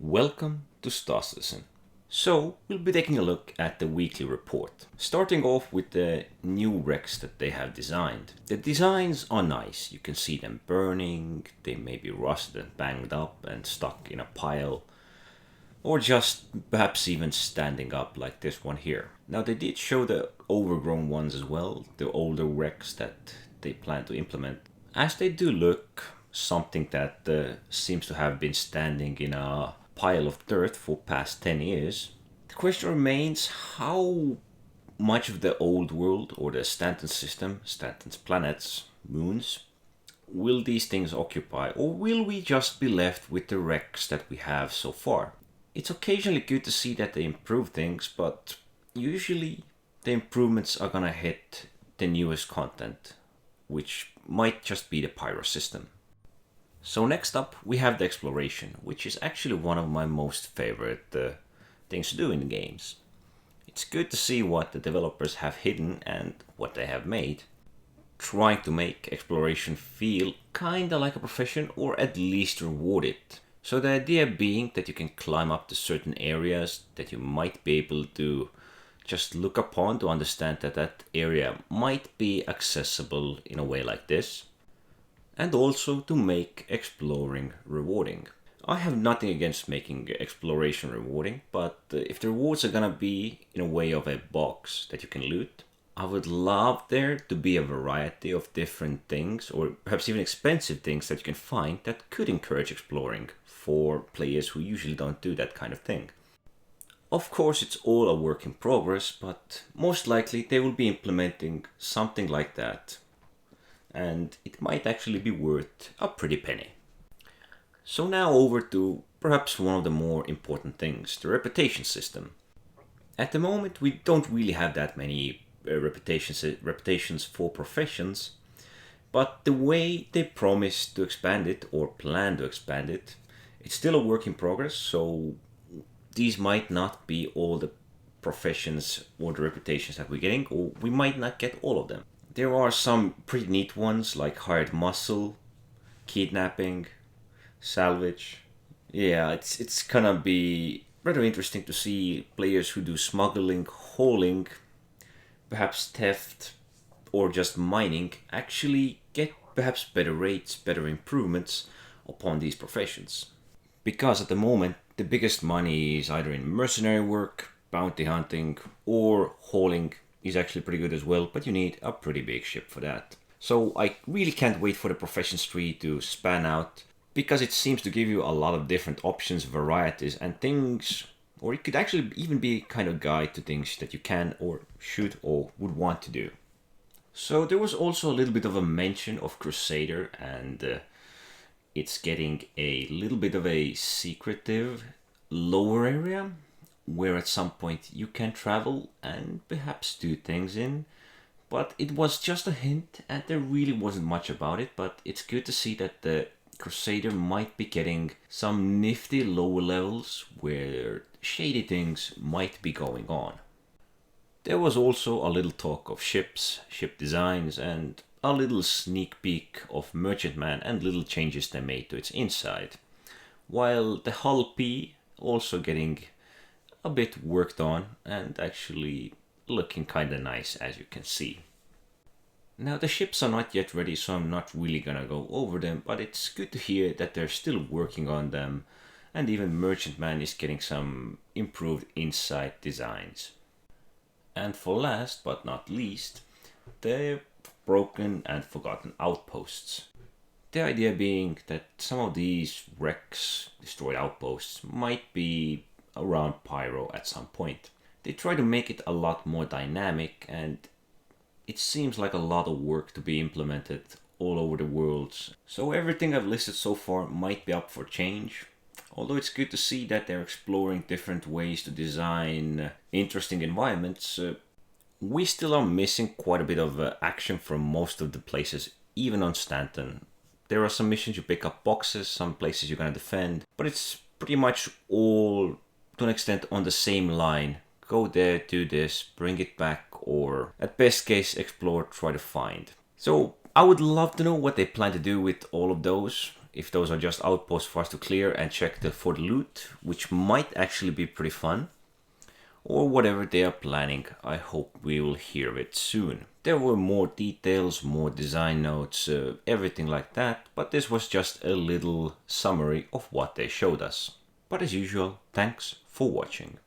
Welcome to Star Citizen. So, we'll be taking a look at the weekly report, starting off with the new wrecks that they have designed. The designs are nice, you can see them burning, they may be rusted and banged up and stuck in a pile, or just perhaps even standing up like this one here. Now they did show the overgrown ones as well, the older wrecks that they plan to implement, as they do look something that seems to have been standing in a pile of dirt for past 10 years. The question remains how much of the old world or the Stanton system, Stanton's planets, moons, will these things occupy, or will we just be left with the wrecks that we have so far? It's occasionally good to see that they improve things, but usually the improvements are gonna hit the newest content, which might just be the pyro system. So next up we have the exploration, which is actually one of my most favorite things to do in the games. It's good to see what the developers have hidden and what they have made, trying to make exploration feel kinda like a profession or at least reward it. So the idea being that you can climb up to certain areas that you might be able to just look upon to understand that that area might be accessible in a way like this, and also to make exploring rewarding. I have nothing against making exploration rewarding, but if the rewards are gonna be in a way of a box that you can loot, I would love there to be a variety of different things, or perhaps even expensive things that you can find that could encourage exploring for players who usually don't do that kind of thing. Of course, it's all a work in progress, but most likely they will be implementing something like that, and it might actually be worth a pretty penny. So now over to perhaps one of the more important things, the reputation system. At the moment we don't really have that many reputations for professions, but the way they promise to expand it or plan to expand it, it's still a work in progress, so these might not be all the professions or the reputations that we're getting, or we might not get all of them. There are some pretty neat ones like hired muscle, kidnapping, salvage. Yeah, it's gonna be rather interesting to see players who do smuggling, hauling, perhaps theft, or just mining actually get perhaps better rates, better improvements upon these professions. Because at the moment, the biggest money is either in mercenary work, bounty hunting, or hauling is actually pretty good as well, but you need a pretty big ship for that. So I really can't wait for the professions tree to span out, because it seems to give you a lot of different options, varieties, and things, or it could actually even be a kind of guide to things that you can or should or would want to do. So there was also a little bit of a mention of Crusader, and it's getting a little bit of a secretive lower area where at some point you can travel and perhaps do things in. But it was just a hint and there really wasn't much about it, but it's good to see that the Crusader might be getting some nifty lower levels where shady things might be going on. There was also a little talk of ships, ship designs, and a little sneak peek of Merchantman and little changes they made to its inside. While the hull P also getting a bit worked on and actually looking kinda nice, as you can see. Now the ships are not yet ready, so I'm not really gonna go over them, but it's good to hear that they're still working on them, and even Merchantman is getting some improved inside designs. And for last but not least, the broken and forgotten outposts. The idea being that some of these wrecks, destroyed outposts, might be around Pyro at some point. They try to make it a lot more dynamic, and it seems like a lot of work to be implemented all over the world. So everything I've listed so far might be up for change. Although it's good to see that they're exploring different ways to design interesting environments, we still are missing quite a bit of action from most of the places, even on Stanton. There are some missions you pick up boxes, some places you're gonna defend, but it's pretty much all to an extent on the same line. Go there, do this, bring it back, or at best case explore, try to find. So I would love to know what they plan to do with all of those. if those are just outposts for us to clear and check for the loot, which might actually be pretty fun, or whatever they are planning. I hope we will hear it soon. There were more details, more design notes, everything like that, but this was just a little summary of what they showed us. But as usual, thanks for watching.